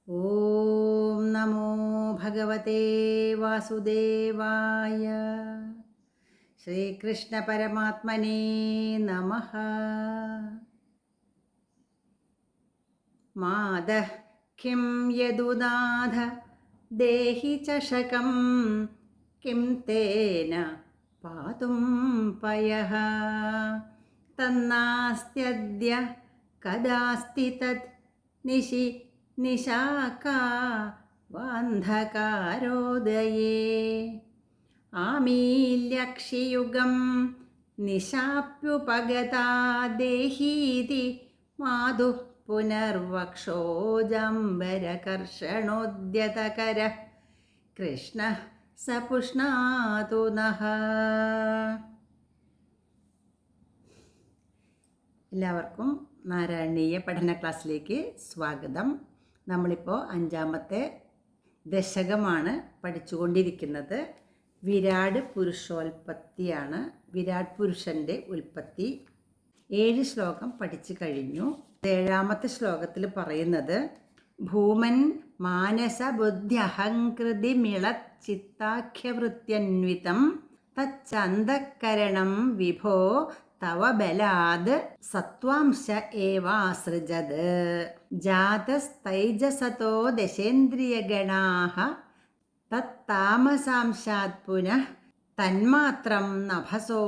ഓം നമോ ഭഗവതേ വാസുദേവായ. ശ്രീകൃഷ്ണ പരമാത്മനേ നമഃ. മാതഃ കിം യദുനാഥ ദേഹി ചഷകം കിം തേന പാതും പയഃ തന്നാസ്ത്യദ്യ കദാസ്തി തത് നിശി നിശാകാ വാന്ധകാരോദയേ ആമീല്യക്ഷിയുഗം നിശാപ്യുപഗതാ ദേഹീതി മാതുഃ പുനർവക്ഷോജംബരകർഷണോദ്യതകരഃ കൃഷ്ണഃ സ പുഷ്ണാതു നഃ. എല്ലാവർക്കും നാരായണീയ പഠന ക്ലാസ്സിലേക്ക് സ്വാഗതം. നമ്മളിപ്പോൾ 5ാമത്തെ ദശകമാണ് പഠിച്ചുകൊണ്ടിരിക്കുന്നത്. വിരാട് പുരുഷോൽപത്തിയാണ്. വിരാട് പുരുഷൻ്റെ ഉൽപ്പത്തി 7 ശ്ലോകം പഠിച്ചു കഴിഞ്ഞു. 7ാമത്തെ ശ്ലോകത്തിൽ പറയുന്നത് ഭൂമൻ മാനസ ബുദ്ധ്യഹങ്കൃതി മിളത് ചിത്താഖ്യവൃത്യന്വിതം തച്ചന്തഃകരണം വിഭോ തവ ബലാത് സത്വാംശ ഏവാസൃജത് ജാതസ്തൈജസതോ ദശേന്ദ്രിയഗണാഃ തത്താമസാംശാത് പുനഃ തന്മാത്രം നഭസോ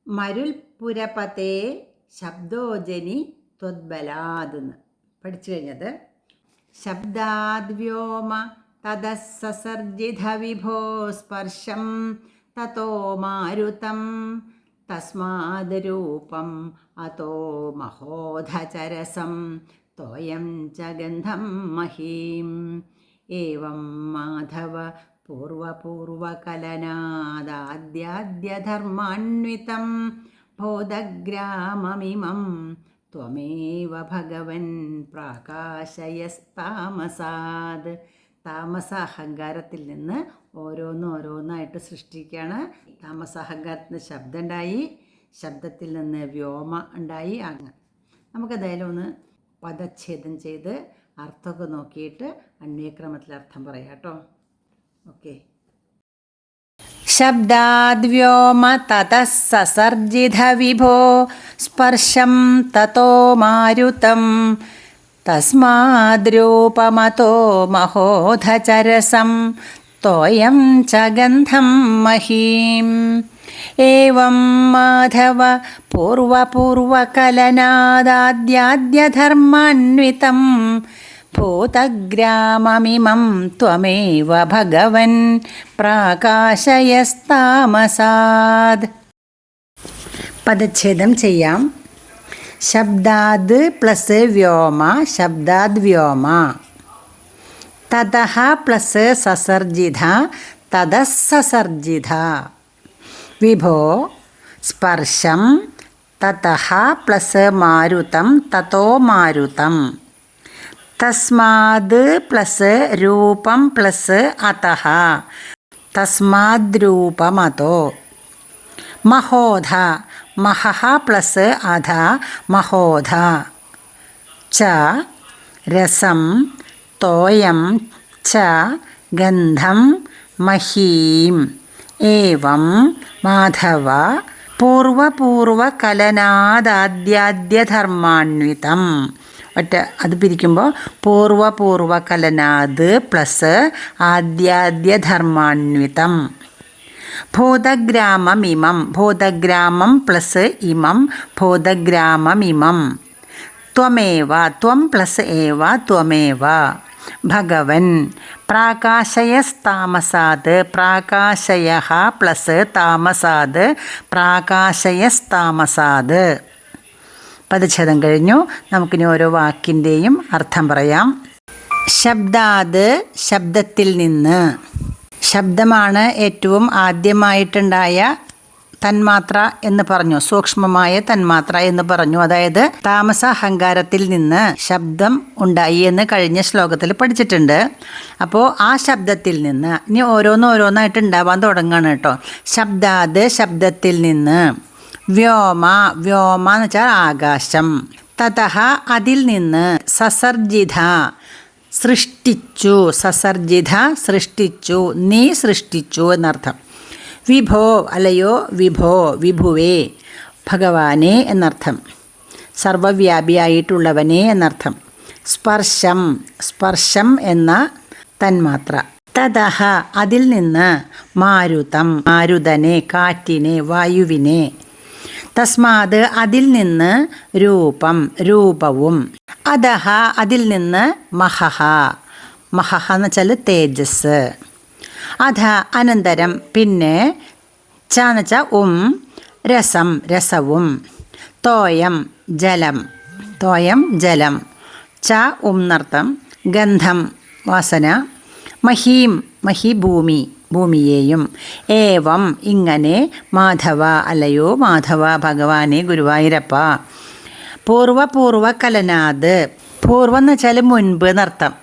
മരുൽപുരപതേ ശബ്ദോജനി ത്വദ്ബലാദെന്ന് പഠിച്ചു കഴിഞ്ഞത്. ശബ്ദാദ്വ്യോമ തദസസർജിത വിഭോ സ്പർശം തതോ മാരുതം തസ്മാദ് രൂപം അതോ മഹോധചരസം തോയം ച ഗന്ധം മഹീം ഏവം മാധവ പൂർവപൂർവകലനാദാദ്യാദ്യധർമാന്വിതം ബോധഗ്രാമമിമം ത്വമേവ ഭഗവൻ പ്രാകാശയസ്താമസാദ്. താമസ അഹങ്കാരത്തിൽ നിന്ന് ഓരോന്നോരോന്നായിട്ട് സൃഷ്ടിക്കുകയാണ്. താമസ അഹങ്കാരത്തിന് ശബ്ദം ഉണ്ടായി, ശബ്ദത്തിൽ നിന്ന് വ്യോമ ഉണ്ടായി. അങ്ങ് നമുക്കതായാലും ഒന്ന് പദച്ഛേദം ചെയ്ത് അർത്ഥമൊക്കെ നോക്കിയിട്ട് അന്വയക്രമത്തിൽ അർത്ഥം പറയാം കേട്ടോ. ഓക്കെ. ശബ്ദാദ്വ്യോമ തതഃ സസർജിത വിഭോ സ്പർശം തതോ മാരുതം തസ്മാദ്രൂപമതോ മഹോധചരസം തോയം ച ഗന്ധം മഹീം ഏവം മാധവ പൂർവപൂർവകലനാദാദ്യാദ്യധർമാന്വിതം ഭൂതഗ്രാമമിമം ത്വമേവ ഭഗവൻ പ്രാകാശയസ്താമസാദ്. പദച്ഛേദം ചെയ്യാം. ശബ്ദാദ് പ്ലസ് വ്യോമ, ശബ്ദാദ് വ്യോമ. തതഃ പ്ലസ് സസർജിത, തതഃ സസർജിത. വിഭോ സ്പർശം തതഃ പ്ലസ് മാരുതം, തതോ മാരുതം. തസ്മാദ് പ്ലസ് രൂപം പ്ലസ് അതഃ, തസ്മാദ്രൂപമതോ. മഹോധ മഹഃ പ്ലസ് അധ, മഹോധ. ച രസം തോയം ച ഗന്ധം മഹീം ഏവം മാധവ പൂർവപൂർവകലനാദാദ്യാദ്യധർമാന്വിതം. ഒറ്റ അത് പിരിക്കുമ്പോൾ പൂർവപൂർവകലനാദ് പ്ലസ് ആദ്യാദ്യധർമാന്വിതം. ബോധഗ്രാമമിമം, ബോധഗ്രാമം പ്ലസ് ഇമം, ബോധഗ്രാമമിമം. ത്വമേവ, ത്വം പ്ലസ് ഏവ, ത്വമേവ. ഭഗവൻ പ്രാകാശയസ്താമസാദ്, പ്രാകാശയഃ പ്ലസ് താമസാദ്, പ്രാകാശയസ്താമസാദ്. പദച്ഛേദം കഴിഞ്ഞു. നമുക്കിനി ഓരോ വാക്കിൻ്റെയും അർത്ഥം പറയാം. ശബ്ദാദ് ശബ്ദത്തിൽ നിന്ന്. ശബ്ദമാണ് ഏറ്റവും ആദ്യമായിട്ടുണ്ടായ തന്മാത്ര എന്ന് പറഞ്ഞു, സൂക്ഷ്മമായ തന്മാത്ര എന്ന് പറഞ്ഞു. അതായത് താമസ അഹങ്കാരത്തിൽ നിന്ന് ശബ്ദം ഉണ്ടായി എന്ന് കഴിഞ്ഞ ശ്ലോകത്തിൽ പഠിച്ചിട്ടുണ്ട്. അപ്പോൾ ആ ശബ്ദത്തിൽ നിന്ന് ഇനി ഓരോന്നോരോന്നായിട്ട് ഉണ്ടാവാൻ തുടങ്ങുകയാണ് കേട്ടോ. ശബ്ദാത് ശബ്ദത്തിൽ നിന്ന്. വ്യോമ വ്യോമ എന്ന് വെച്ചാൽ ആകാശം. തതഃ അതിൽ നിന്ന്. സസർജിത സൃഷ്ടിച്ചു, സസർജിത സൃഷ്ടിച്ചു, നീ സൃഷ്ടിച്ചു എന്നർത്ഥം. വിഭോ അല്ലയോ വിഭോ, വിഭുവേ, ഭഗവാനെ എന്നർത്ഥം. സർവവ്യാപിയായിട്ടുള്ളവനെ എന്നർത്ഥം. സ്പർശം, സ്പർശം എന്ന തന്മാത്ര. തതഹ അതിൽ നിന്ന്, മാരുതം മാരുതനെ, കാറ്റിനെ, വായുവിനെ. തസ്മാത് അതിൽ നിന്ന്, രൂപം രൂപവും. അധഹ അതിൽ നിന്ന്, മഹഹ മഹഹ എന്ന് വെച്ചാൽ തേജസ്. അധ അനന്തരം പിന്നെ, ച എന്ന് വെച്ചാൽ രസം രസവും. തോയം ജലം, തോയം ജലം. ച എന്നർത്ഥം. ഗന്ധം വാസന. മഹീം മഹി ഭൂമി, ഭൂമിയെയും. ഏവം ഇങ്ങനെ, മാധവ അല്ലയോ മാധവ, ഭഗവാനെ ഗുരുവായൂരപ്പ. പൂർവകലനാത്, പൂർവം എന്ന് വെച്ചാൽ മുൻപ് എന്നർത്ഥം.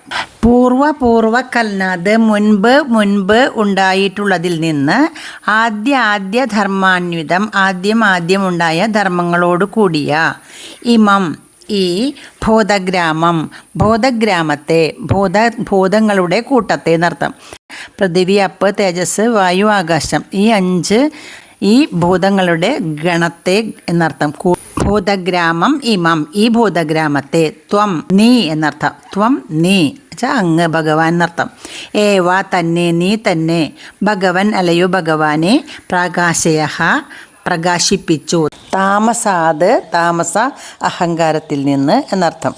പൂർവകലനാത് മുൻപ് ഉണ്ടായിട്ടുള്ളതിൽ നിന്ന്, ആദ്യ ധർമാന്വിതം ആദ്യം ഉണ്ടായ ധർമ്മങ്ങളോട് കൂടിയ, ഇമം ഈ, ബോധഗ്രാമം ബോധഗ്രാമത്തെ, ഭൂതങ്ങളുടെ കൂട്ടത്തെ എന്നർത്ഥം. പൃഥിവി, അപ്പ്, തേജസ്, വായു, ആകാശം, ഈ 5 ഈ ഭൂതങ്ങളുടെ ഗണത്തെ എന്നർത്ഥം. ഭൂതഗ്രാമം ഇമം ഈ ഭൂതഗ്രാമത്തെ. ത്വം നീ എന്നർത്ഥം. ത്വം നീ അങ്ങ്, ഭഗവാൻ എന്നർത്ഥം. ഏവ തന്നെ, നീ തന്നെ. ഭഗവൻ അല്ലയോ ഭഗവാനെ. പ്രകാശയ പ്രകാശിപ്പിച്ചു. താമസാത് താമസ അഹങ്കാരത്തിൽ നിന്ന് എന്നർത്ഥം.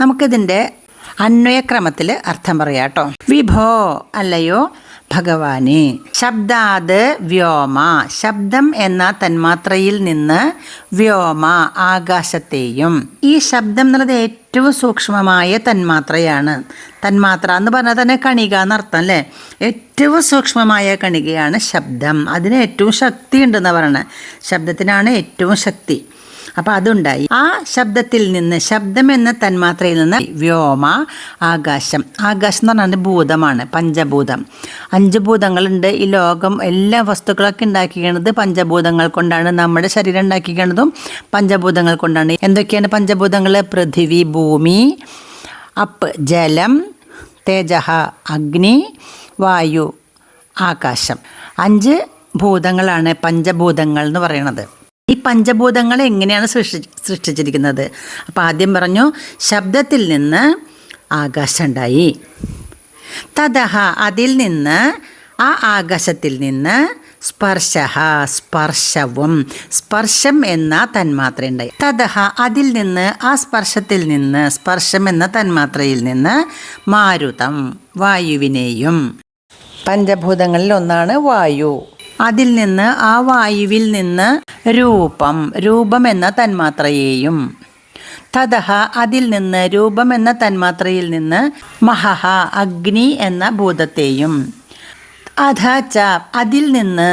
നമുക്കിതിൻ്റെ അന്വയക്രമത്തിൽ അർത്ഥം പറയാം കേട്ടോ. വിഭോ അല്ലയോ ഭഗവാനെ. ശബ്ദാത് വ്യോമ, ശബ്ദം എന്ന തന്മാത്രയിൽ നിന്ന്, വ്യോമ ആകാശത്തെയും. ഈ ശബ്ദം എന്നുള്ളത് ഏറ്റവും സൂക്ഷ്മമായ തന്മാത്രയാണ്. തന്മാത്ര എന്ന് പറഞ്ഞാൽ തന്നെ കണിക എന്നർത്ഥം അല്ലേ. ഏറ്റവും സൂക്ഷ്മമായ കണികയാണ് ശബ്ദം. അതിന് ഏറ്റവും ശക്തി ഉണ്ടെന്ന് പറയണത്. ശബ്ദത്തിനാണ് ഏറ്റവും ശക്തി. അപ്പം അതുണ്ടായി. ആ ശബ്ദത്തിൽ നിന്ന്, ശബ്ദം എന്ന തന്മാത്രയിൽ നിന്ന്, വ്യോമ ആകാശം. ആകാശം എന്ന് പറഞ്ഞാൽ ഭൂതമാണ്, പഞ്ചഭൂതം. 5 ഭൂതങ്ങളുണ്ട്. ഈ ലോകം എല്ലാ വസ്തുക്കളൊക്കെ ഉണ്ടാക്കിക്കണത് പഞ്ചഭൂതങ്ങൾ കൊണ്ടാണ്. നമ്മുടെ ശരീരം ഉണ്ടാക്കിക്കണതും പഞ്ചഭൂതങ്ങൾ കൊണ്ടാണ്. എന്തൊക്കെയാണ് പഞ്ചഭൂതങ്ങൾ? പൃഥിവി ഭൂമി, അപ്പ് ജലം, തേജഹ അഗ്നി, വായു ആകാശം. 5 ഭൂതങ്ങളാണ് പഞ്ചഭൂതങ്ങൾ എന്ന് പറയുന്നത്. ഈ പഞ്ചഭൂതങ്ങളെ എങ്ങനെയാണ് സൃഷ്ടിച്ചിരിക്കുന്നത്? അപ്പോൾ ആദ്യം പറഞ്ഞു, ശബ്ദത്തിൽ നിന്ന് ആകാശം ഉണ്ടായി. തതഹ അതിൽ നിന്ന്, ആ ആകാശത്തിൽ നിന്ന്, സ്പർശഹ സ്പർശവും, സ്പർശം എന്ന തന്മാത്ര ഉണ്ടായി. തതഹ അതിൽ നിന്ന്, ആ സ്പർശത്തിൽ നിന്ന്, സ്പർശം എന്ന തന്മാത്രയിൽ നിന്ന്, മാരുതം വായുവിനെയും. പഞ്ചഭൂതങ്ങളിൽ ഒന്നാണ് വായു. അതിൽ നിന്ന്, ആ വായുവിൽ നിന്ന്, രൂപം എന്ന തന്മാത്രയെയും. തതഹ അതിൽ നിന്ന്, രൂപം എന്ന തന്മാത്രയിൽ നിന്ന്, മഹഹ അഗ്നി എന്ന ഭൂതത്തെയും. അധ ച അതിൽ നിന്ന്,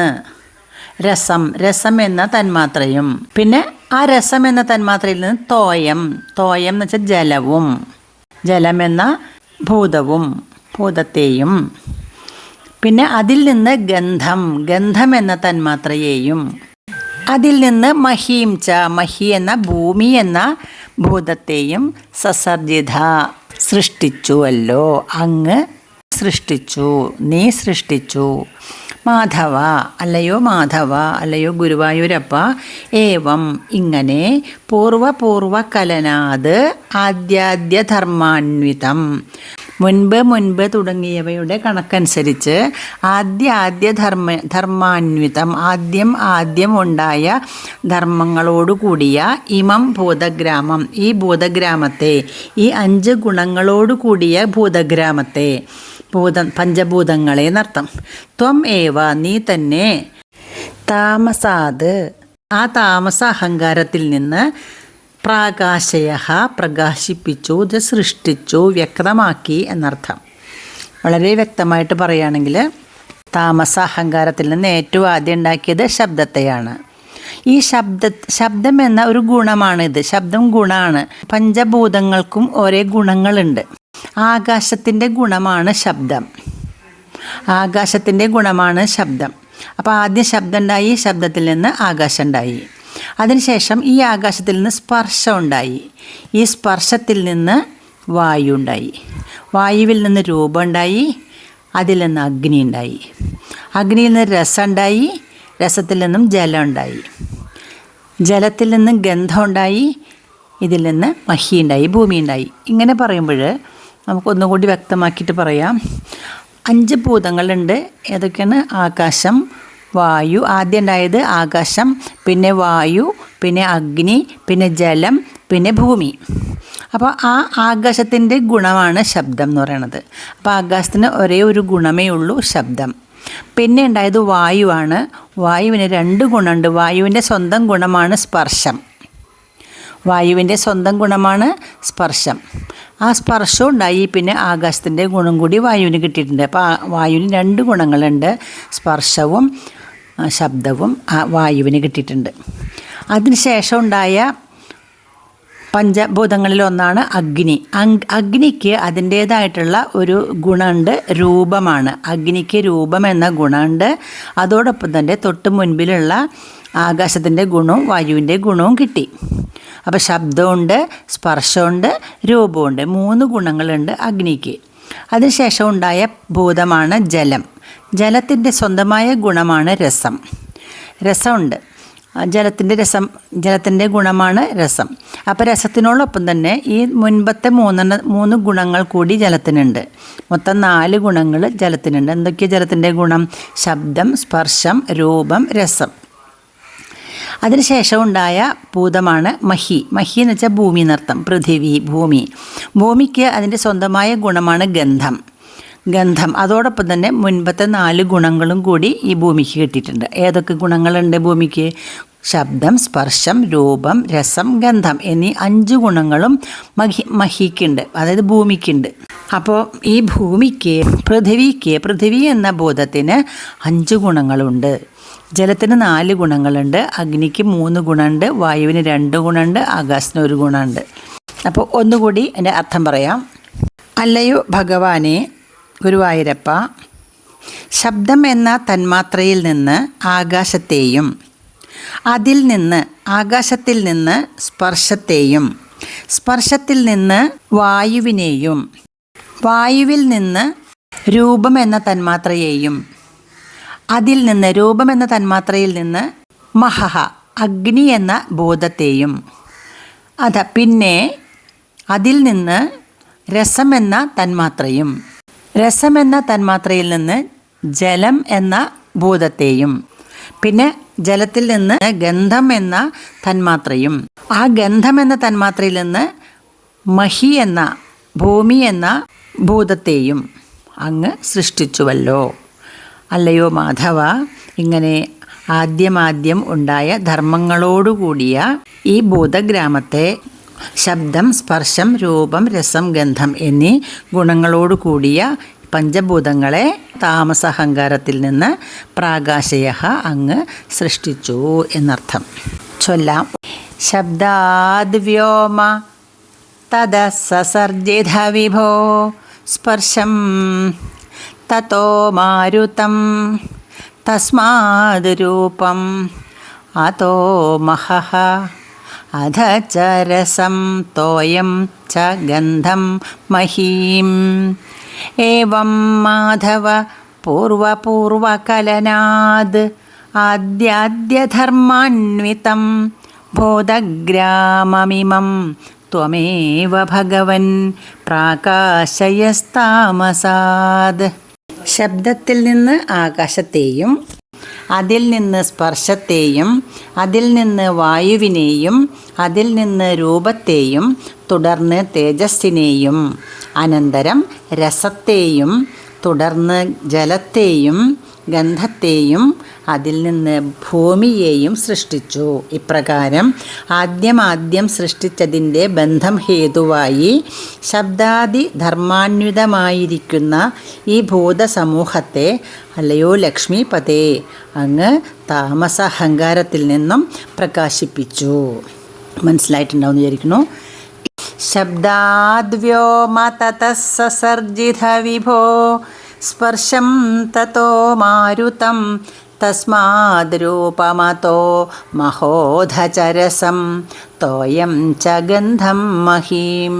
രസം എന്ന തന്മാത്രയും. പിന്നെ ആ രസം എന്ന തന്മാത്രയിൽ നിന്ന്, തോയം എന്ന് വെച്ചാൽ ജലവും, ജലമെന്ന ഭൂതത്തെയും. പിന്നെ അതിൽ നിന്ന്, ഗന്ധം എന്ന തന്മാത്രയെയും. അതിൽ നിന്ന്, മഹീം ച മഹി എന്ന ഭൂമി എന്ന ഭൂതത്തെയും. സസർജിത സൃഷ്ടിച്ചുവല്ലോ, അങ്ങ് സൃഷ്ടിച്ചു, നീ സൃഷ്ടിച്ചു. മാധവ അല്ലയോ ഗുരുവായൂരപ്പ. ഏവം ഇങ്ങനെ, പൂർവകലനാത് ആദ്യധർമാന്വിതം മുൻപ് തുടങ്ങിയവയുടെ കണക്കനുസരിച്ച്, ധർമാന്വിതം ആദ്യം ഉണ്ടായ ധർമ്മങ്ങളോടുകൂടിയ, ഇമം ഭൂതഗ്രാമം ഈ ഭൂതഗ്രാമത്തെ, ഈ 5 ഗുണങ്ങളോട് കൂടിയ ഭൂതഗ്രാമത്തെ, പഞ്ചഭൂതങ്ങളെ എന്നർത്ഥം. ത്വം ഏവ നീ തന്നെ. താമസാത് ആ താമസ അഹങ്കാരത്തിൽ നിന്ന്, പ്രകാശയ പ്രകാശിപ്പിച്ചു, സൃഷ്ടിച്ചു, വ്യക്തമാക്കി എന്നർത്ഥം. വളരെ വ്യക്തമായിട്ട് പറയുകയാണെങ്കിൽ, താമസ അഹങ്കാരത്തിൽ നിന്ന് ഏറ്റവും ആദ്യം ഉണ്ടാക്കിയത് ശബ്ദത്തെയാണ്. ഈ ശബ്ദം എന്ന ഒരു ഗുണമാണിത്. ശബ്ദം ഗുണമാണ്. പഞ്ചഭൂതങ്ങൾക്കും ഒരേ ഗുണങ്ങളുണ്ട്. ആകാശത്തിൻ്റെ ഗുണമാണ് ശബ്ദം. അപ്പോൾ ആദ്യം ശബ്ദം ഉണ്ടായി, ശബ്ദത്തിൽ നിന്ന് ആകാശം ഉണ്ടായി. അതിനുശേഷം ഈ ആകാശത്തിൽ നിന്ന് സ്പർശം ഉണ്ടായി. ഈ സ്പർശത്തിൽ നിന്ന് വായു ഉണ്ടായി. വായുവിൽ നിന്ന് രൂപം ഉണ്ടായി, അതിൽ നിന്ന് അഗ്നി ഉണ്ടായി. അഗ്നിയിൽ നിന്ന് രസം ഉണ്ടായി, രസത്തിൽ നിന്നും ജലം ഉണ്ടായി. ജലത്തിൽ നിന്നും ഗന്ധം ഉണ്ടായി, ഇതിൽ നിന്ന് മഹി ഉണ്ടായി, ഭൂമി ഉണ്ടായി. ഇങ്ങനെ പറയുമ്പോൾ നമുക്കൊന്നുകൂടി വ്യക്തമാക്കിയിട്ട് പറയാം. 5 ഭൂതങ്ങളുണ്ട്. ഏതൊക്കെയാണ്? ആകാശം, വായു, ആദ്യം ഉണ്ടായത് ആകാശം, പിന്നെ വായു, പിന്നെ അഗ്നി, പിന്നെ ജലം, പിന്നെ ഭൂമി. അപ്പോൾ ആ ആകാശത്തിൻ്റെ ഗുണമാണ് ശബ്ദം എന്ന് പറയുന്നത്. അപ്പോൾ ആകാശത്തിന് ഒരേ ഒരു ഗുണമേ ഉള്ളൂ, ശബ്ദം. പിന്നെ ഉണ്ടായത് വായുവാണ്. വായുവിന് 2 ഗുണമുണ്ട്. വായുവിൻ്റെ സ്വന്തം ഗുണമാണ് സ്പർശം. വായുവിൻ്റെ സ്വന്തം ഗുണമാണ് സ്പർശം. ആ സ്പർശം ഉണ്ടായി, പിന്നെ ആകാശത്തിൻ്റെ ഗുണം കൂടി വായുവിന് കിട്ടിയിട്ടുണ്ട്. അപ്പോൾ വായുവിന് 2 ഗുണങ്ങളുണ്ട്. സ്പർശവും ശബ്ദവും വായുവിന് കിട്ടിയിട്ടുണ്ട്. അതിനുശേഷം ഉണ്ടായ പഞ്ചഭൂതങ്ങളിലൊന്നാണ് അഗ്നി. അഗ്നിക്ക് അതിൻ്റേതായിട്ടുള്ള ഒരു ഗുണമുണ്ട്, രൂപമാണ്. അഗ്നിക്ക് രൂപം എന്ന ഗുണമുണ്ട്. അതോടൊപ്പം തന്നെ തൊട്ട് മുൻപിലുള്ള ആകാശത്തിൻ്റെ ഗുണവും വായുവിൻ്റെ ഗുണവും കിട്ടി. അപ്പോൾ ശബ്ദമുണ്ട്, സ്പർശമുണ്ട്, രൂപമുണ്ട്. 3 ഗുണങ്ങളുണ്ട് അഗ്നിക്ക്. അതിനുശേഷം ഉണ്ടായ ഭൂതമാണ് ജലം. ജലത്തിൻ്റെ സ്വന്തമായ ഗുണമാണ് രസം. രസമുണ്ട്. ജലത്തിൻ്റെ ഗുണമാണ് രസം. അപ്പോൾ രസത്തിനോടൊപ്പം തന്നെ ഈ മുൻപത്തെ 3 ഗുണങ്ങൾ കൂടി ജലത്തിനുണ്ട്. മൊത്തം 4 ഗുണങ്ങൾ ജലത്തിനുണ്ട്. എന്തൊക്കെയാണ് ജലത്തിൻ്റെ ഗുണം? ശബ്ദം, സ്പർശം, രൂപം, രസം. അതിനുശേഷം ഉണ്ടായ ഭൂതമാണ് മഹി. മഹി എന്ന് വെച്ചാൽ ഭൂമി എന്നർത്ഥം. പൃഥിവി, ഭൂമി. ഭൂമിക്ക് അതിൻ്റെ സ്വന്തമായ ഗുണമാണ് ഗന്ധം. അതോടൊപ്പം തന്നെ മുൻപത്തെ 4 ഗുണങ്ങളും കൂടി ഈ ഭൂമിക്ക് കിട്ടിയിട്ടുണ്ട്. ഏതൊക്കെ ഗുണങ്ങളുണ്ട് ഭൂമിക്ക്? ശബ്ദം, സ്പർശം, രൂപം, രസം, ഗന്ധം എന്നീ 5 ഗുണങ്ങളും മഹിക്കുണ്ട്, അതായത് ഭൂമിക്കുണ്ട്. അപ്പോൾ ഈ ഭൂമിക്ക്, പൃഥിവി എന്ന ഭൂതത്തിന് 5 ഗുണങ്ങളുണ്ട്. ജലത്തിന് 4 ഗുണങ്ങളുണ്ട്. അഗ്നിക്ക് 3 ഗുണമുണ്ട്. വായുവിന് 2 ഗുണമുണ്ട്. ആകാശത്തിന് 1 ഗുണമുണ്ട്. അപ്പോൾ ഒന്നുകൂടി എൻ്റെ അർത്ഥം പറയാം. അല്ലയോ ഭഗവാനെ ഗുരുവായൂരപ്പ, ശബ്ദം എന്ന തന്മാത്രയിൽ നിന്ന് ആകാശത്തെയും, അതിൽ നിന്ന് ആകാശത്തിൽ നിന്ന് സ്പർശത്തെയും, സ്പർശത്തിൽ നിന്ന് വായുവിനെയും, വായുവിൽ നിന്ന് രൂപം എന്ന തന്മാത്രയെയും, അതിൽ നിന്ന് രൂപം എന്ന തന്മാത്രയിൽ നിന്ന് മഹഹ അഗ്നി എന്ന ഭൂതത്തെയും, പിന്നെ അതിൽ നിന്ന് രസം എന്ന തന്മാത്രയും, രസം എന്ന തന്മാത്രയിൽ നിന്ന് ജലം എന്ന ഭൂതത്തെയും, പിന്നെ ജലത്തിൽ നിന്ന് ഗന്ധം എന്ന തന്മാത്രയും, ആ ഗന്ധം എന്ന തന്മാത്രയിൽ നിന്ന് മഹി എന്ന ഭൂമി എന്ന ഭൂതത്തെയും അങ്ങ് സൃഷ്ടിച്ചുവല്ലോ. അല്ലയോ മാധവ, ഇങ്ങനെ ആദ്യം ഉണ്ടായ ധർമ്മങ്ങളോടുകൂടിയ ഈ ഭൂതഗ്രാമത്തെ ശബ്ദം, സ്പർശം, രൂപം, രസം, ഗന്ധം എന്നീ ഗുണങ്ങളോട് കൂടിയ പഞ്ചഭൂതങ്ങളെ താമസഹങ്കാരത്തിൽ നിന്ന് പ്രാകാശയ അങ്ങ് സൃഷ്ടിച്ചു എന്നർത്ഥം. ചൊല്ലാം. ശബ്ദാദ് വ്യോമ തദസസർജിത വിഭോ സ്പർശം തതോ മാരുതം തസ്മാദ് രൂപം അതോ മഹഃ അധ ച രസം തോയം ച ഗന്ധം മഹീം. ഏവം മാധവ പൂർവകലനാദ് ആദ്യാദ്യധർമാന്വിതം ബോധഗ്രാമമിമം ത്വമേവ ഭഗവൻ പ്രാകാശയസ്താമസാദ്. ശബ്ദത്തിൽ നിന്ന് ആകാശത്തെയും, അതിൽ നിന്ന് സ്പർശത്തെയും, അതിൽ നിന്ന് വായുവിനെയും, അതിൽ നിന്ന് രൂപത്തെയും, തുടർന്ന് തേജസ്സിനെയും, അനന്തരം രസത്തെയും, തുടർന്ന് ജലത്തെയും, ഗന്ധത്തെയും, അതിൽ നിന്ന് ഭൂമിയെയും സൃഷ്ടിച്ചു. ഇപ്രകാരം ആദ്യം സൃഷ്ടിച്ചതിൻ്റെ ബന്ധം ഹേതുവായി ശബ്ദാദി ധർമാന്വിതമായിരിക്കുന്ന ഈ ഭൂതസമൂഹത്തെ അല്ലയോ ലക്ഷ്മീപതേ അങ്ങ് താമസഹങ്കാരത്തിൽ നിന്നും പ്രകാശിപ്പിച്ചു. മനസ്സിലായിട്ടുണ്ടാവും വിചാരിക്കുന്നു. ശബ്ദാദ്വ്യോമ തതസസർജിത വിഭോ സ്പർശം തതോ മാരുതം തസ്മാദ് രൂപമതോ മഹോധചരസം തോയം ച ഗന്ധം മഹീം.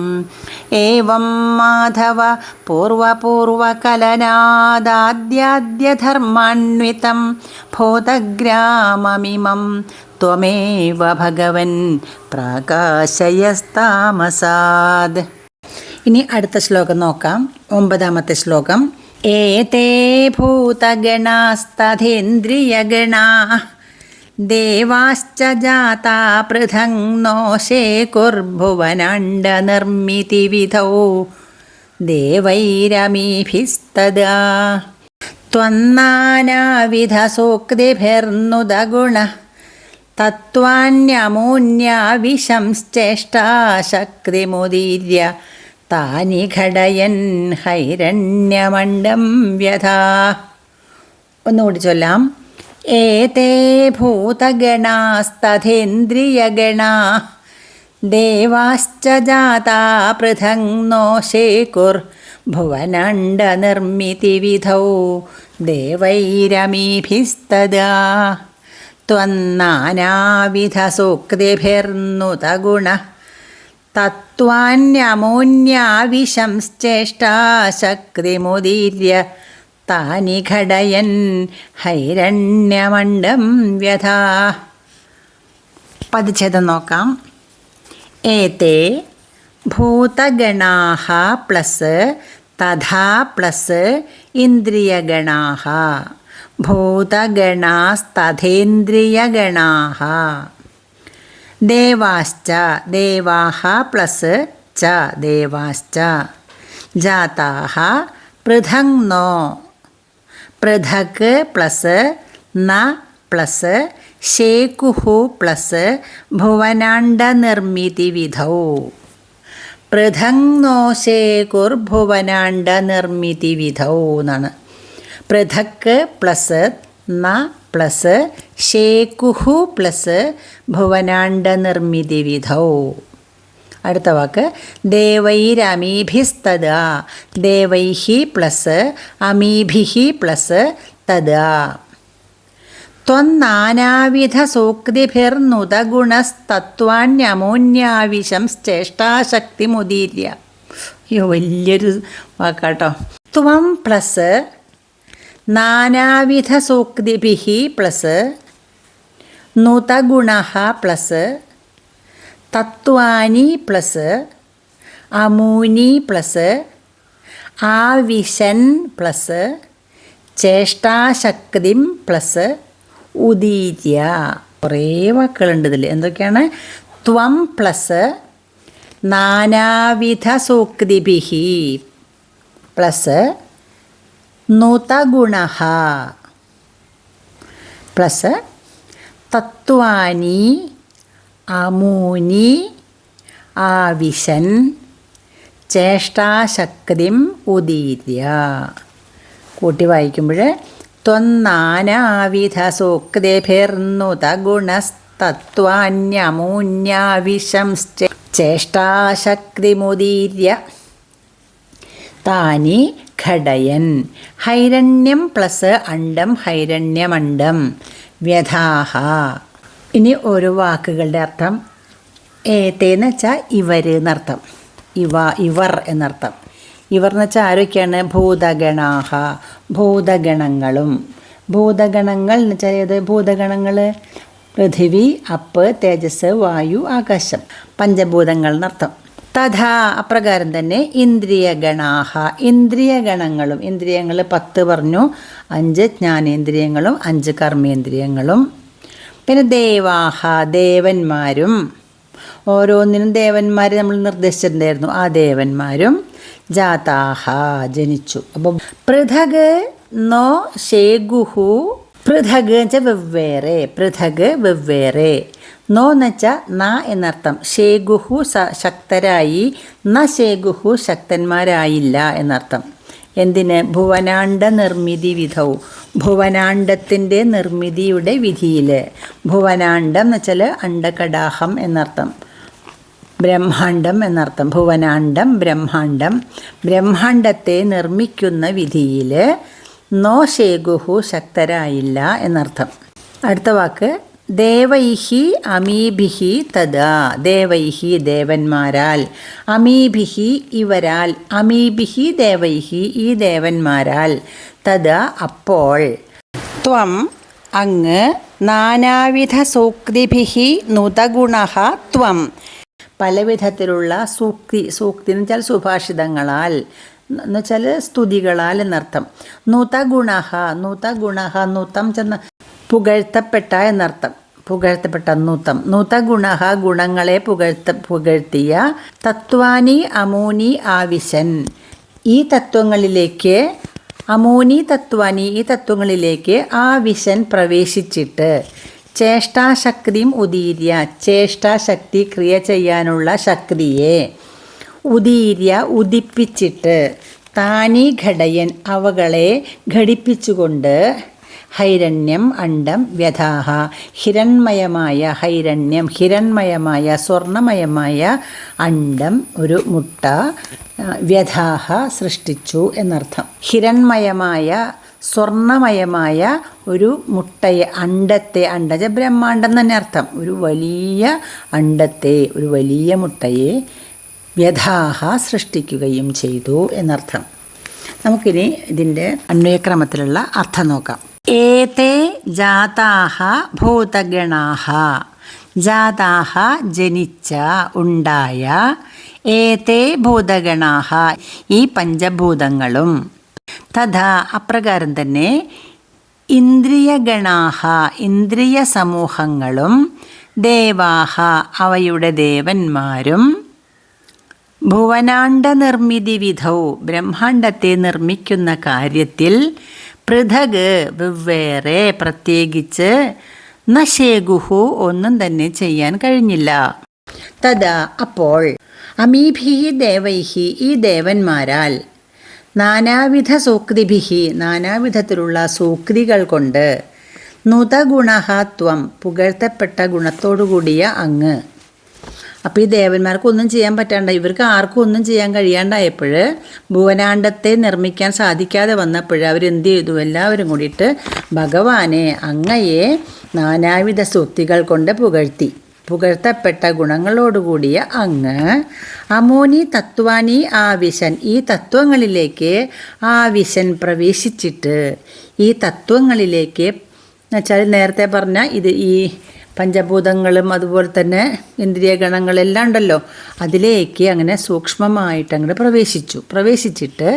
ഏവം മാധവ പൂർവപൂർവകലനാദാദ്യാദ്യധർമാന്വിതം ഭൂതഗ്രാമമിമം ത്വമേവ ഭഗവൻ പ്രാകാശയസ്താമസാദ്. ഇനി അടുത്ത ശ്ലോകം നോക്കാം. 9ാമത്തെ ശ്ലോകം. ഏതേ ഭൂതഗണാസ്തഥേന്ദ്രിയഗണാ ദേവാശ്ച ജാതാ പൃഥങ് നോഷേകുർഭുവനാണ്ഡനിർമ്മിതിവിധൗ ദേവൈരമീഭിസ്തദാ ത്വന്നാനാവിധസൂക്തിഭിർനുദഗുണഃ തത്വാന്യമൂന്യാവിശംശ്ചേഷ്ടാശക്തിമുദീര്യ താനി ഘടയൻ ഹൈരണ്യമണ്ഡം വ്യഥാ. ഒന്നുകൂടി ചൊല്ലാം. ഏതേ ഭൂതഗണാസ്തഥേന്ദ്രിയഗണാ ദേവാശ്ച ജാതാ പൃഥങ് നോഷേകുർഭുവനാണ്ഡനിർമ്മിതിവിധൗ ദേവൈരമീഭിസ്തദാ ത്വന്നാനാവിധസൂക്തിഭിർനുതഗുണഃ തത്വാന്യമൂന്യാവിശംശ്ചേഷ്ടാശക്തിമുദീര്യ താനി ഘടയൻ ഹൈരണ്യമണ്ഡം വ്യഥാ. പദച്ഛേദം നോക്കാം. ഏതേ ഭൂതഗണാഃ പ്ലസ് തഥാ പ്ലസ് ഇന്ദ്രിയഗണാഃ ഭൂതഗണാസ്തഥേന്ദ്രിയഗണാഃ ദേവാശ്ച ദേവാഃ പ്ലസ് ച ദേവാശ്ച ജാതാഃ പൃഥങ് നോ പൃഥക് പ്ലസ് ന പ്ലസ് ശേകുഃ പ്ലസ് ഭുവനാണ്ഡനിർമ്മിതിവിധൗ പൃഥങ് നോ ശേകുർഭുവനാണ്ഡനിർമ്മിതിവിധൗ എന്നാണ്. പൃഥക് പ്ലസ് ന പ്ലസ് ശേകുഃ പ്ലസ് ഭുവനാണ്ഡനിർമ്മിതിവിധൗ. അടുത്ത വാക്ക് ദേവൈരമീഭിസ്തദാ ദേവൈഃ പ്ലസ് അമീഭിഃ പ്ലസ് തദാ ത്വന്നാനാവിധസൂക്തിഭിർനുദഗുണസ്തത്വാന്യമൂന്യാവിശംശ്ചേഷ്ടാശക്തിമുദീര്യ. അയ്യോ വലിയൊരു വാക്കാട്ടോ. ത്വം പ്ലസ് നാനാവിധസൂക്തിഭിഃ പ്ലസ് നുതഗുണഃ പ്ലസ് തത്വാനി പ്ലസ് അമൂനി പ്ലസ് ആവിശൻ പ്ലസ് ചേഷ്ടാശക്തിം പ്ലസ് ഉദീര്യ. കുറേ വാക്കുകളുണ്ട് ഇതിൽ. എന്തൊക്കെയാണ്? ത്വം പ്ലസ് നാനാവിധസൂക്തിഭിഃ പ്ലസ് നുതഗുണഃ പ്ലസ് തത്വാനി അമൂനി ആവിശൻ ചേഷ്ടാശക്തിം ഉദീര്യ. കൂട്ടി വായിക്കുമ്പോൾ ത്വന്നാനാവിധസൂക്തിഭിർനുതഗുണസ്തത്വാന്യമൂന്യാവിശംശ്ചേഷ്ടാശക്തിമുദീര്യ താനി ഘടയൻ ഹൈരണ്യം പ്ലസ് അണ്ഡം ഹൈരണ്യമണ്ഡം വ്യഥാഹ. ഇനി ഓരോ വാക്കുകളുടെ അർത്ഥം. ഏതേന്ന് വെച്ചാൽ ഇവർ എന്നർത്ഥം. ഇവർ എന്നർത്ഥം. ഇവർ എന്ന് വെച്ചാൽ ആരൊക്കെയാണ്? ഭൂതഗണാഹ ഭൂതഗണങ്ങളും. ഭൂതഗണങ്ങൾ എന്ന് വെച്ചാൽ ഏത് ഭൂതഗണങ്ങൾ? പൃഥിവി, അപ്പ്, തേജസ്, വായു, ആകാശം, പഞ്ചഭൂതങ്ങൾ എന്നർത്ഥം. തഥാ അപ്രകാരം തന്നെ ഇന്ദ്രിയഗണാഹ ഇന്ദ്രിയഗണങ്ങളും. ഇന്ദ്രിയങ്ങൾ 10 പറഞ്ഞു. 5 ജ്ഞാനേന്ദ്രിയങ്ങളും 5 കർമ്മേന്ദ്രിയങ്ങളും. പിന്നെ ദേവാഹ ദേവന്മാരും. ഓരോന്നിനും ദേവന്മാർ നമ്മൾ നിർദ്ദേശിച്ചിട്ടുണ്ടായിരുന്നു. ആ ദേവന്മാരും. ജാതാഹ ജനിച്ചു. അപ്പോൾ പൃഥക് നോ ശേഗുഹു. പൃഥക് വെച്ചാൽ വെവ്വേറെ. പൃഥക് വെവ്വേറെ. നോ എന്ന് വെച്ചാൽ ന എന്നർത്ഥം. ശേഗുഹു ശക്തരായി. ന ശേഗുഹു ശക്തന്മാരായില്ല എന്നർത്ഥം. എന്തിന്? ഭുവനാണ്ഡ നിർമ്മിതി വിധൗ ഭുവനാണ്ഡത്തിൻ്റെ നിർമ്മിതിയുടെ വിധിയിൽ. ഭുവനാണ്ഡം എന്ന് വെച്ചാൽ അണ്ടകടാഹം എന്നർത്ഥം. ബ്രഹ്മാണ്ഡം എന്നർത്ഥം. ഭുവനാണ്ഡം ബ്രഹ്മാണ്ഡം. ബ്രഹ്മാണ്ഡത്തെ നിർമ്മിക്കുന്ന വിധിയിൽ നോ ശേഗുഹു ശക്തരായില്ല എന്നർത്ഥം. അടുത്ത വാക്ക് ദേവൈഹി അമീഭിഹി തഥാ. ദേവൈഹി ദേവന്മാരാൽ, അമീഭിഹി ഇവരാൽ, അമീഭിഹി ദേവൈഹി ഈ ദേവന്മാരാൽ, തഥാ അപ്പോൾ, ത്വം അങ്ങ്, നാനാവിധ സൂക്തിഭിഹി നുതഗുണഃ ത്വം പലവിധത്തിലുള്ള സൂക്തി എന്ന് വെച്ചാൽ സുഭാഷിതങ്ങളാൽ എന്നുവെച്ചാൽ സ്തുതികളാൽ എന്നർത്ഥം. നുതഗുണഃ നുതം ചെന്ന പുകഴ്ത്തപ്പെട്ട എന്നർത്ഥം. പുകഴ്ത്തപ്പെട്ട നുതഗുണഃ ഗുണങ്ങളെ പുകഴ്ത്തിയ തത്വാനി അമൂനി ആവിശൻ ഈ തത്വങ്ങളിലേക്ക്, അമൂനി തത്വാനി ഈ തത്വങ്ങളിലേക്ക് ആവിശൻ പ്രവേശിച്ചിട്ട്, ചേഷ്ടാശക്തിയും ഉദീര്യ ചേഷ്ടാശക്തി ക്രിയ ചെയ്യാനുള്ള ശക്തിയെ, ഉദീര്യ ഉദിപ്പിച്ചിട്ട്, താനി ഘടയൻ അവകളെ ഘടിപ്പിച്ചുകൊണ്ട്, ഹൈരണ്യം അണ്ഡം വ്യഥാഹ ഹിരൺമയമായ ഹൈരണ്യം ഹിരൺമയമായ സ്വർണമയമായ അണ്ഡം ഒരു മുട്ട, വ്യഥാഹ സൃഷ്ടിച്ചു എന്നർത്ഥം. ഹിരൺമയമായ സ്വർണമയമായ ഒരു മുട്ടയെ, അണ്ഡത്തെ, അണ്ഡജ ബ്രഹ്മാണ്ഡം തന്നെ അർത്ഥം, ഒരു വലിയ അണ്ഡത്തെ, ഒരു വലിയ മുട്ടയെ വ്യഥാഹ സൃഷ്ടിക്കുകയും ചെയ്തു എന്നർത്ഥം. നമുക്കിനി ഇതിൻ്റെ അന്വയക്രമത്തിലുള്ള അർത്ഥം നോക്കാം. ഏതേ ജാതാഹ ഭൂതഗണാഹ. ജാതാഹ ജനിച്ച, ഉണ്ടായ, ഏതേ ഭൂതഗണാഹ ഈ പഞ്ചഭൂതങ്ങളും, തഥാ അപ്രകാരം തന്നെ, ഇന്ദ്രിയഗണാഹ ഇന്ദ്രിയ സമൂഹങ്ങളും, ദേവാഹ അവയുടെ ദേവന്മാരും, ഭുവനാണ്ഡ നിർമ്മിതി വിധൗ ബ്രഹ്മാണ്ഡത്തെ നിർമ്മിക്കുന്ന കാര്യത്തിൽ, പൃഥക് വെവ്വേറെ പ്രത്യേകിച്ച്, നശേഗുഹു ഒന്നും തന്നെ ചെയ്യാൻ കഴിഞ്ഞില്ല. തഥാ അപ്പോൾ, അമീഭിഹി ദേവൈഹി ഈ ദേവന്മാരാൽ, നാനാവിധ സൂക്തിഭിഹി നാനാവിധത്തിലുള്ള സൂക്തികൾ കൊണ്ട്, നുതഗുണഃ ത്വം പുകഴ്ത്തപ്പെട്ട ഗുണത്തോടുകൂടിയ അങ്ങ്. അപ്പോൾ ഈ ദേവന്മാർക്ക് ഒന്നും ചെയ്യാൻ പറ്റാണ്ട്, ഇവർക്ക് ആർക്കും ഒന്നും ചെയ്യാൻ കഴിയാണ്ടായപ്പോൾ, ഭുവനാണ്ഡത്തെ നിർമ്മിക്കാൻ സാധിക്കാതെ വന്നപ്പോൾ അവരെന്ത് ചെയ്തു? എല്ലാവരും കൂടിയിട്ട് ഭഗവാനെ, അങ്ങയെ നാനാവിധ സൂക്തികൾ കൊണ്ട് പുകഴ്ത്തപ്പെട്ട ഗുണങ്ങളോടുകൂടിയ അങ്ങ്, അമോനി തത്വാനി ആവിശൻ ഈ തത്വങ്ങളിലേക്ക് ആവിശൻ പ്രവേശിച്ചിട്ട്, ഈ തത്വങ്ങളിലേക്ക് എന്നുവെച്ചാൽ നേരത്തെ പറഞ്ഞ ഇത് ഈ പഞ്ചഭൂതങ്ങളും അതുപോലെ തന്നെ ഇന്ദ്രിയഗണങ്ങളെല്ലാം ഉണ്ടല്ലോ, അതിലേക്ക് അങ്ങനെ സൂക്ഷ്മമായിട്ട് അങ്ങോട്ട് പ്രവേശിച്ചിട്ട്,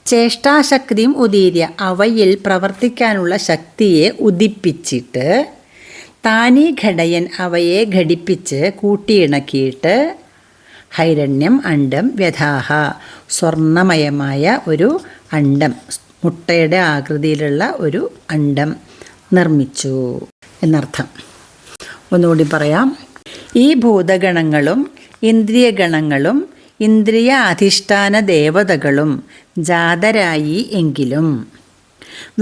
ചേഷ്ടാശക്തിയും ഉദീര്യ അവയിൽ പ്രവർത്തിക്കാനുള്ള ശക്തിയെ ഉദിപ്പിച്ചിട്ട്, താനി ഘടയൻ അവയെ ഘടിപ്പിച്ച് കൂട്ടിയിണക്കിയിട്ട്, ഹൈരണ്യം അണ്ഡം വ്യഥാഹ സ്വർണമയമായ ഒരു അണ്ഡം, മുട്ടയുടെ ആകൃതിയിലുള്ള ഒരു അണ്ഡം നിർമ്മിച്ചു എന്നർത്ഥം. ഒന്നുകൂടി പറയാം. ഈ ഭൂതഗണങ്ങളും ഇന്ദ്രിയഗണങ്ങളും ഇന്ദ്രിയ അധിഷ്ഠാന ദേവതകളും ജാതരായി എങ്കിലും,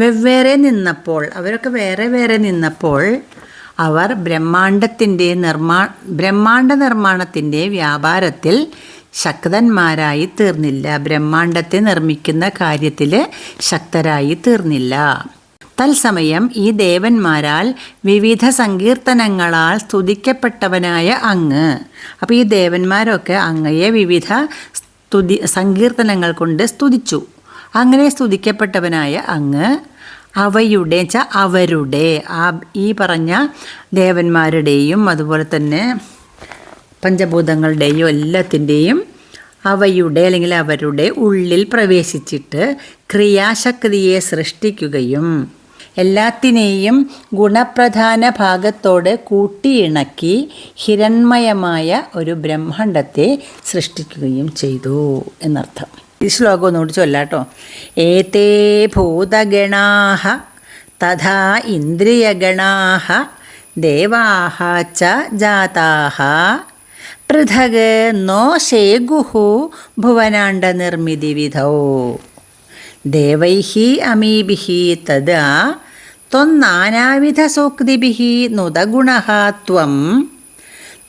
വെവ്വേറെ നിന്നപ്പോൾ, അവരൊക്കെ വേറെ വേറെ നിന്നപ്പോൾ, അവർ ബ്രഹ്മാണ്ഡ നിർമ്മാണത്തിൻ്റെ വ്യാപാരത്തിൽ ശക്തന്മാരായി തീർന്നില്ല. ബ്രഹ്മാണ്ഡത്തെ നിർമ്മിക്കുന്ന കാര്യത്തിൽ ശക്തരായി തീർന്നില്ല. തത്സമയം ഈ ദേവന്മാരാൽ വിവിധ സങ്കീർത്തനങ്ങളാൽ സ്തുതിക്കപ്പെട്ടവനായ അങ്ങ്. അപ്പോൾ ഈ ദേവന്മാരൊക്കെ അങ്ങയെ വിവിധ സങ്കീർത്തനങ്ങൾ കൊണ്ട് സ്തുതിച്ചു. അങ്ങനെ സ്തുതിക്കപ്പെട്ടവനായ അങ്ങ് അവരുടെ അവരുടെ ഈ പറഞ്ഞ ദേവന്മാരുടെയും അതുപോലെ തന്നെ പഞ്ചഭൂതങ്ങളുടെയും എല്ലാത്തിൻ്റെയും അവയുടെ അല്ലെങ്കിൽ അവരുടെ ഉള്ളിൽ പ്രവേശിച്ചിട്ട് ക്രിയാശക്തിയെ സൃഷ്ടിക്കുകയും എല്ലാത്തിനെയും ഗുണപ്രധാന ഭാഗത്തോട് കൂട്ടിയിണക്കി ഹിരൺമയമായ ഒരു ബ്രഹ്മാണ്ഡത്തെ സൃഷ്ടിക്കുകയും ചെയ്തു എന്നർത്ഥം. ഈ ശ്ലോകം ഒന്നുകൂടി ചൊല്ലാട്ടോ. ഏതേ ഭൂതഗണാഃ തഥാ ഇന്ദ്രിയഗണാഃ ദേവാഃ ച ജാതാഃ പൃഥക് നോ ശേഗുഃ ഭുവനാണ്ഡ നിർമ്മിതി വിധൗ ദേവൈഃ അമീഭിഃ തദാ ത്വന്നാനാവിധ സൂക്തിഭിഃ നുതഗുണഃ ത്വം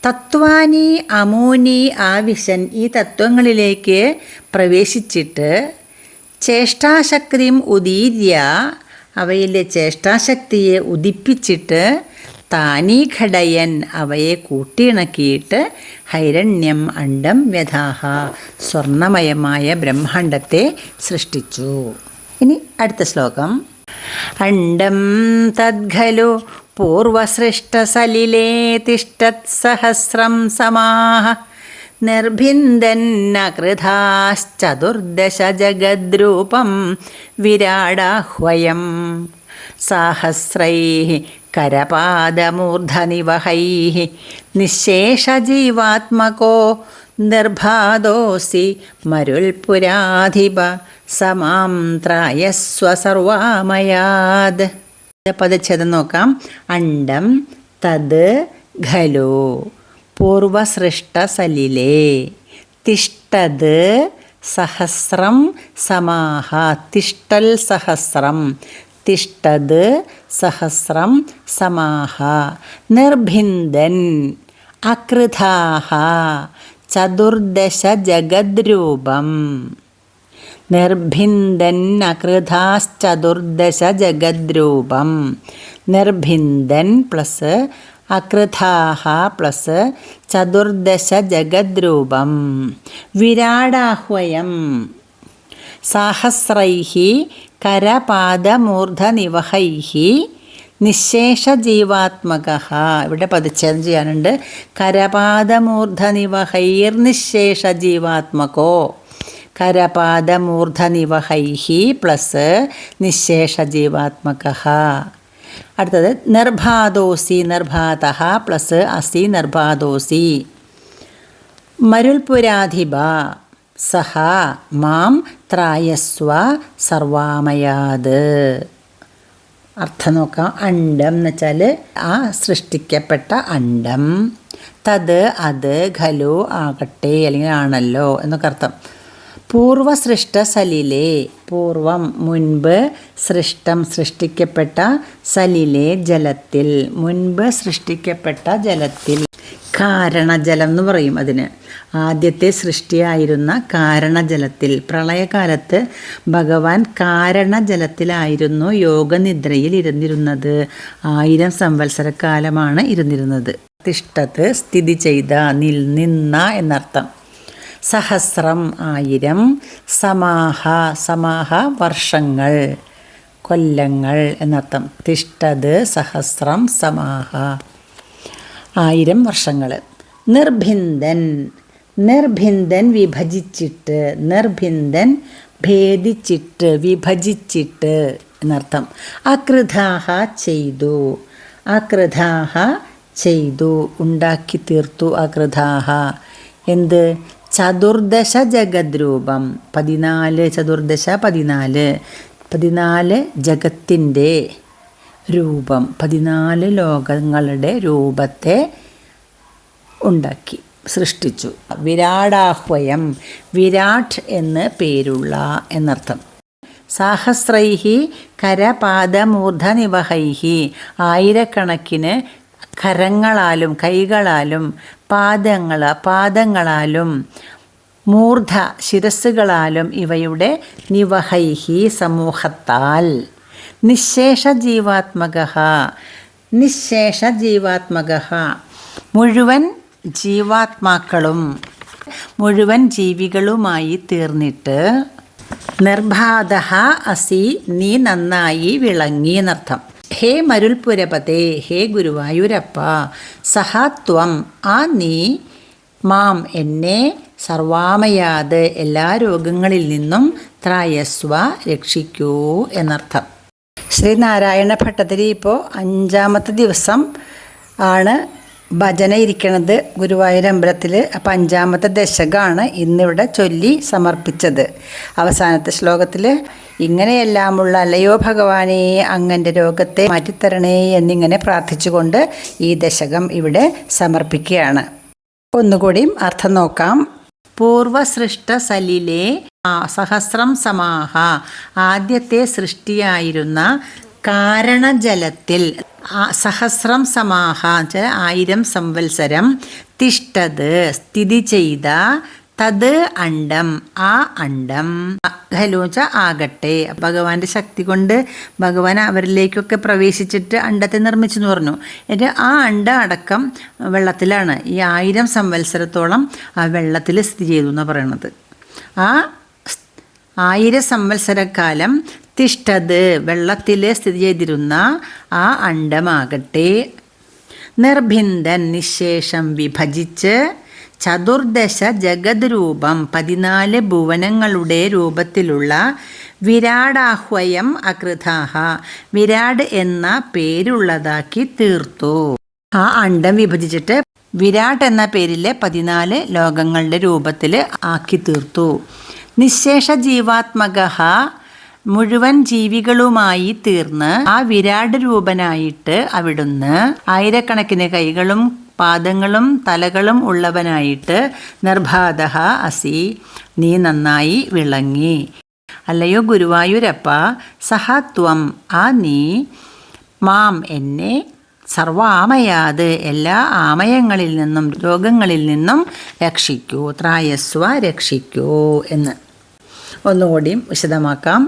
തത്വാനി അമൂനി ആവിശൻ ഈ തത്വങ്ങളിലേക്ക് പ്രവേശിച്ചിട്ട് ചേഷ്ടാശക്തിയും ഉദീര്യ അവയിലെ ചേഷ്ടാശക്തിയെ ഉദിപ്പിച്ചിട്ട് താനീഘടയൻ അവയെ കൂട്ടിയിണക്കിയിട്ട് ഹൈരണ്യം അണ്ഡം വ്യഥാഹ സ്വർണമയമായ ബ്രഹ്മാണ്ഡത്തെ സൃഷ്ടിച്ചു. ഇനി അടുത്ത ശ്ലോകം. അണ്ഡം തദ്ഖലു പൂർവസൃഷ്ടസലിലേ തിഷ്ടത്സഹസ്രം സമാഹ നിർഭിന്ദന്നകൃതാശ്ചതുർദശ ജഗദ്രൂപം വിരാടാഹ്വയം സാഹസ്രൈഃ കരപാദമൂർധനിവഹൈഃ നിശ്ശേഷജീവാത്മകോ നിർഭാദോസി മരുൽപുരാധിപ സമാം ത്രായസ്വ സർവാമയാത്. പദച്ഛേദം നോക്കാം. അണ്ഡം തത് ഖലു പൂർവസൃഷ്ടസലിലേ തിഷ്ടത് സഹസ്രം സമാഹ തിഷ്ടൽ സഹസ്രം തിഷ്ടത് സഹസ്രം സമാഹ നിർഭിന്ദൻ അകൃതാഹ ചതുർദശ ജഗദ്രൂപം നിർഭിന്ദൻ അകൃതാശ്ചതുർദശ ജഗദ്രൂപം നിർഭിന്ദൻ പ്ലസ് അകൃതാഹ പ്ലസ് ചതുർദശ ജഗദ്രൂപം വിരാടാഹ്വയം സാഹസ്രൈഃ കരപാദമൂർധനിവഹൈഃ നിശ്ശേഷജീവാത്മകഃ. ഇവിടെ പദച്ഛേദം ചെയ്യാനുണ്ട്. കരപാദമൂർധനിവഹൈർ നിശ്ശേഷജീവാത്മകോ കരപാദമൂർധനിവഹൈഃ പ്ലസ് നിശ്ശേഷജീവാത്മകഃ. അടുത്തത് നിർഭാദോസി നിർഭാതഃ പ്ലസ് അസി നിർഭാദോസി മരുൽപുരാധിപ സഹ മാം ത്രായസ്വ സർവാമയാത്. അർത്ഥം നോക്കാം. അണ്ഡം എന്ന് വെച്ചാൽ ആ സൃഷ്ടിക്കപ്പെട്ട അണ്ഡം, തത് അത്, ഖലു ആകട്ടെ അല്ലെങ്കിൽ ആണല്ലോ എന്നൊക്കെ അർത്ഥം. പൂർവസൃഷ്ട സലിലെ പൂർവം മുൻപ്, സൃഷ്ടം സൃഷ്ടിക്കപ്പെട്ട, സലിലെ ജലത്തിൽ മുൻപ് സൃഷ്ടിക്കപ്പെട്ട ജലത്തിൽ. കാരണജലം എന്ന് പറയും അതിന്. ആദ്യത്തെ സൃഷ്ടിയായിരുന്ന കാരണജലത്തിൽ. പ്രളയകാലത്ത് ഭഗവാൻ കാരണജലത്തിലായിരുന്നു യോഗനിദ്രയിൽ ഇരുന്നിരുന്നത്. 1000 സംവത്സരക്കാലമാണ് ഇരുന്നിരുന്നത്. തിഷ്ടത്ത് സ്ഥിതി ചെയ്ത, നിന്ന എന്നർത്ഥം. സഹസ്രം 1000, സമാഹ സമാഹ വർഷങ്ങൾ കൊല്ലങ്ങൾ എന്നർത്ഥം. തിഷ്ടത് സഹസ്രം സമാഹ 1000 വർഷങ്ങൾ. നിർഭിന്ദൻ നിർഭിന്ദൻ വിഭജിച്ചിട്ട്, നിർഭിന്ദൻ ഭേദിച്ചിട്ട് വിഭജിച്ചിട്ട് എന്നർത്ഥം. അകൃതാഹ ചെയ്തു, അകൃതാഹ ചെയ്തു ഉണ്ടാക്കി തീർത്തു. അകൃതാഹ എന്ത്? ചതുർദശ ജഗദ്രൂപം 14 ചതുർദശ 14 ജഗത്തിൻ്റെ രൂപം, 14 ലോകങ്ങളുടെ രൂപത്തെ ഉണ്ടാക്കി സൃഷ്ടിച്ചു. വിരാടാഹ്വയം വിരാട് എന്ന് പേരുള്ള എന്നർത്ഥം. സാഹസ്രൈഃ കരപാദമൂർധനിവഹൈഃ ആയിരക്കണക്കിന് കരങ്ങളാലും കൈകളാലും പാദങ്ങളാലും മൂർധ ശിരസ്സുകളാലും ഇവയുടെ നിവഹൈഹി സമൂഹത്താൽ. നിശ്ശേഷജീവാത്മകഃ നിശ്ശേഷജീവാത്മകഃ മുഴുവൻ ജീവാത്മാക്കളും മുഴുവൻ ജീവികളുമായി തീർന്നിട്ട്. നിർബാധഃ അസി നീ നന്നായി വിളങ്ങി എന്നർത്ഥം. ഹേ മരുൽപുരപതേ ഹേ ഗുരുവായൂരപ്പ, സഹാത്വം ആ നീ, മാം എന്നെ, സർവാമയാത് എല്ലാ രോഗങ്ങളിൽ നിന്നും, ത്രായസ്വ രക്ഷിക്കൂ എന്നർത്ഥം. ശ്രീനാരായണ ഭട്ടതിരി ഇപ്പോൾ 5ാമത്തെ ദിവസം ആണ് ഭജന ഇരിക്കണത് ഗുരുവായൂരമ്പലത്തിൽ. അപ്പോൾ 5ാമത്തെ ദശകമാണ് ഇന്നിവിടെ ചൊല്ലി സമർപ്പിച്ചത്. അവസാനത്തെ ശ്ലോകത്തിൽ ഇങ്ങനെയെല്ലാമുള്ള അല്ലയോ ഭഗവാനേ അങ്ങൻ്റെ രോഗത്തെ മാറ്റിത്തരണേ എന്നിങ്ങനെ പ്രാർത്ഥിച്ചുകൊണ്ട് ഈ ദശകം ഇവിടെ സമർപ്പിക്കുകയാണ്. ഒന്നുകൂടിയും അർത്ഥം നോക്കാം. പൂർവസൃഷ്ട സലിലെ സഹസ്രം സമാഹ ആദ്യത്തെ സൃഷ്ടിയായിരുന്ന കാരണജലത്തിൽ. സഹസ്രം സമാഹ 1000 സംവത്സരം. തിഷ്ടത് സ്ഥിതി ചെയ്ത, തത് അണ്ഡം, ആ അണ്ഡം, ഖലുച്ച ആകട്ടെ. ഭഗവാന്റെ ശക്തി കൊണ്ട് ഭഗവാൻ അവരിലേക്കൊക്കെ പ്രവേശിച്ചിട്ട് അണ്ഡത്തെ നിർമ്മിച്ചു എന്ന് പറഞ്ഞു. എന്നിട്ട് ആ അണ്ഡ അടക്കം വെള്ളത്തിലാണ്. ഈ 1000 സംവത്സരത്തോളം ആ വെള്ളത്തിൽ സ്ഥിതി ചെയ്തു എന്നാണ് പറയണത്. ആ 1000 സംവത്സരക്കാലം തിഷ്ഠത്, വെള്ളത്തിൽ സ്ഥിതി ചെയ്തിരുന്ന ആ അണ്ഡമാകട്ടെ നിർഭിന്ദൻ, നിശേഷം വിഭജിച്ച്, ചതുർദശ ജഗത് രൂപം, 14 ഭുവനങ്ങളുടെ രൂപത്തിലുള്ള വിരാടാഹ്വയം അകൃതാഹ, വിരാട് എന്ന പേരുള്ളതാക്കി തീർത്തു. ആ അണ്ഡം വിഭജിച്ചിട്ട് വിരാട് എന്ന പേരിലെ 14 ലോകങ്ങളുടെ രൂപത്തിൽ ആക്കി തീർത്തു. നിശേഷ ജീവാത്മക, മുഴുവൻ ജീവികളുമായി തീർന്ന് ആ വിരാട് രൂപനായിട്ട് അവിടുന്ന് ആയിരക്കണക്കിന് കൈകളും പാദങ്ങളും തലകളും ഉള്ളവനായിട്ട് നിർബാധ അസി, നീ നന്നായി വിളങ്ങി. അല്ലയോ ഗുരുവായൂരപ്പ, സഹത്വം, ആ നീ, മാം എന്നെ, സർവാമയാത് എല്ലാ ആമയങ്ങളിൽ നിന്നും രോഗങ്ങളിൽ നിന്നും രക്ഷിക്കൂ, ത്രായസ്വ രക്ഷിക്കൂ എന്ന്. ഒന്നുകൂടി വിശദമാക്കാം.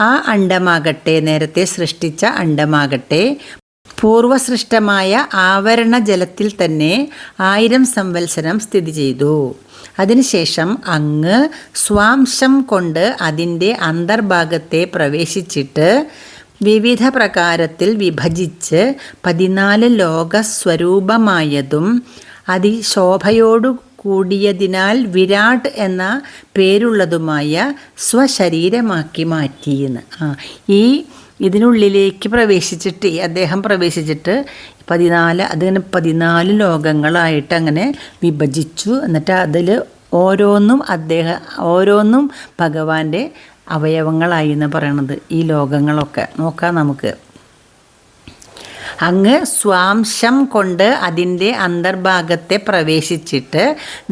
ആ അണ്ഡമാകട്ടെ, നേരത്തെ സൃഷ്ടിച്ച അണ്ഡമാകട്ടെ പൂർവസൃഷ്ടമായ ആവരണ ജലത്തിൽ തന്നെ 1000 സംവത്സരം സ്ഥിതി ചെയ്തു. അതിനുശേഷം അങ്ങ് സ്വാംശം കൊണ്ട് അതിൻ്റെ അന്തർഭാഗത്തെ പ്രവേശിച്ചിട്ട് വിവിധ പ്രകാരത്തിൽ വിഭജിച്ച് 14 ലോകസ്വരൂപമായതും അതിശോഭയോടു കൂടിയതിനാൽ വിരാട് എന്ന പേരുള്ളതുമായ സ്വശരീരമാക്കി മാറ്റിയെന്ന്. ഇതിനുള്ളിലേക്ക് പ്രവേശിച്ചിട്ട് അദ്ദേഹം പ്രവേശിച്ചിട്ട് 14 ലോകങ്ങളായിട്ട് അങ്ങനെ വിഭജിച്ചു. എന്നിട്ട് അതിൽ ഓരോന്നും ഭഗവാന്റെ അവയവങ്ങളായി എന്ന് പറയണത്. ഈ ലോകങ്ങളൊക്കെ നോക്കാം നമുക്ക്. അങ്ങ് സ്വാംശം കൊണ്ട് അതിൻ്റെ അന്തർഭാഗത്തെ പ്രവേശിച്ചിട്ട്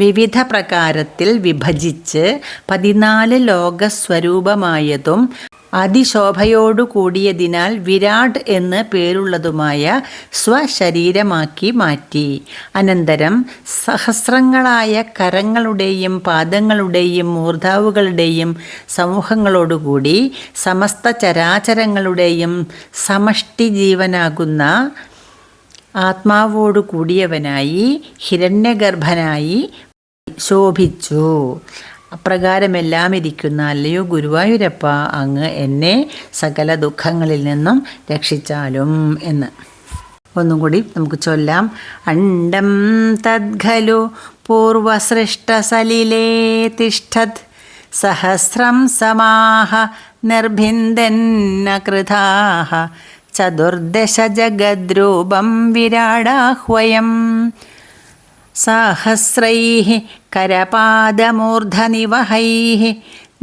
വിവിധ പ്രകാരത്തിൽ വിഭജിച്ച് 14 ലോകസ്വരൂപമായതും അതിശോഭയോടു കൂടിയതിനാൽ വിരാട് എന്ന് പേരുള്ളതുമായ സ്വശരീരമാക്കി മാറ്റി. അനന്തരം സഹസ്രങ്ങളായ കരങ്ങളുടെയും പാദങ്ങളുടെയും മൂർധാവുകളുടെയും സമൂഹങ്ങളോടുകൂടി സമസ്ത ചരാചരങ്ങളുടെയും സമഷ്ടി ജീവനാകുന്ന ആത്മാവോടു കൂടിയവനായി ഹിരണ്യഗർഭനായി ശോഭിച്ചു. അപ്രകാരമെല്ലാം ഇരിക്കുന്ന അല്ലയോ ഗുരുവായൂരപ്പ, അങ്ങ് എന്നെ സകല ദുഃഖങ്ങളിൽ നിന്നും രക്ഷിച്ചാലും എന്ന്. ഒന്നും കൂടി നമുക്ക് ചൊല്ലാം. അണ്ഡം തദ്ഖലു പൂർവസൃഷ്ടസലിലേ തിഷ്ഠത് സഹസ്രം സമാഹ നിർഭിന്ദന്നകൃതാഹ ചതുർദശ ജഗദ്രൂപം വിരാടാഹ്വയം സഹസ്രൈഃ കരപാദമൂർധനിവഹൈഃ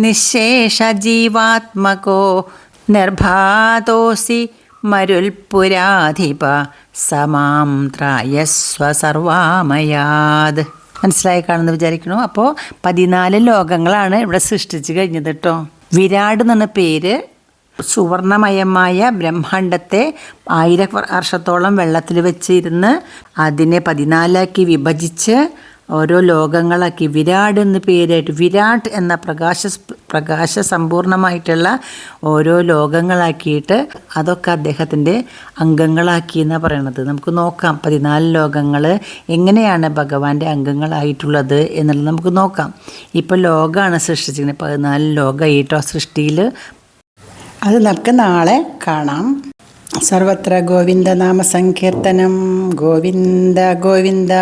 നിശേഷജീവാത്മകോ നിർഭാതോസി മരുൽപുരാധിപ സമാം ത്രായസ്വ സർവാമയാത്. മനസ്സിലായി കാണുമെന്ന് വിചാരിക്കണു. അപ്പോൾ 14 ലോകങ്ങളാണ് ഇവിടെ സൃഷ്ടിച്ച് കഴിഞ്ഞത് കേട്ടോ. വിരാട് എന്ന പേര് സുവർണമയമായ ബ്രഹ്മാണ്ടത്തെ 1000 വർഷത്തോളം വെള്ളത്തിൽ വെച്ചിരുന്ന് അതിനെ 14ആക്കി വിഭജിച്ച് ഓരോ ലോകങ്ങളാക്കി വിരാട് എന്ന് പേരായിട്ട് വിരാട് എന്ന പ്രകാശ സമ്പൂർണമായിട്ടുള്ള ഓരോ ലോകങ്ങളാക്കിയിട്ട് അതൊക്കെ അദ്ദേഹത്തിൻ്റെ അംഗങ്ങളാക്കി എന്നാണ് പറയണത്. നമുക്ക് നോക്കാം 14 ലോകങ്ങൾ എങ്ങനെയാണ് ഭഗവാന്റെ അംഗങ്ങളായിട്ടുള്ളത് എന്നുള്ളത് നമുക്ക് നോക്കാം. ഇപ്പോൾ ലോകമാണ് സൃഷ്ടിച്ചിരിക്കുന്നത്, 14 ലോകമായിട്ടോ സൃഷ്ടിയിൽ. അത് നമുക്ക് നാളെ കാണാം. സർവത്ര ഗോവിന്ദ നാമ സങ്കീർത്തനം. ഗോവിന്ദ ഗോവിന്ദ.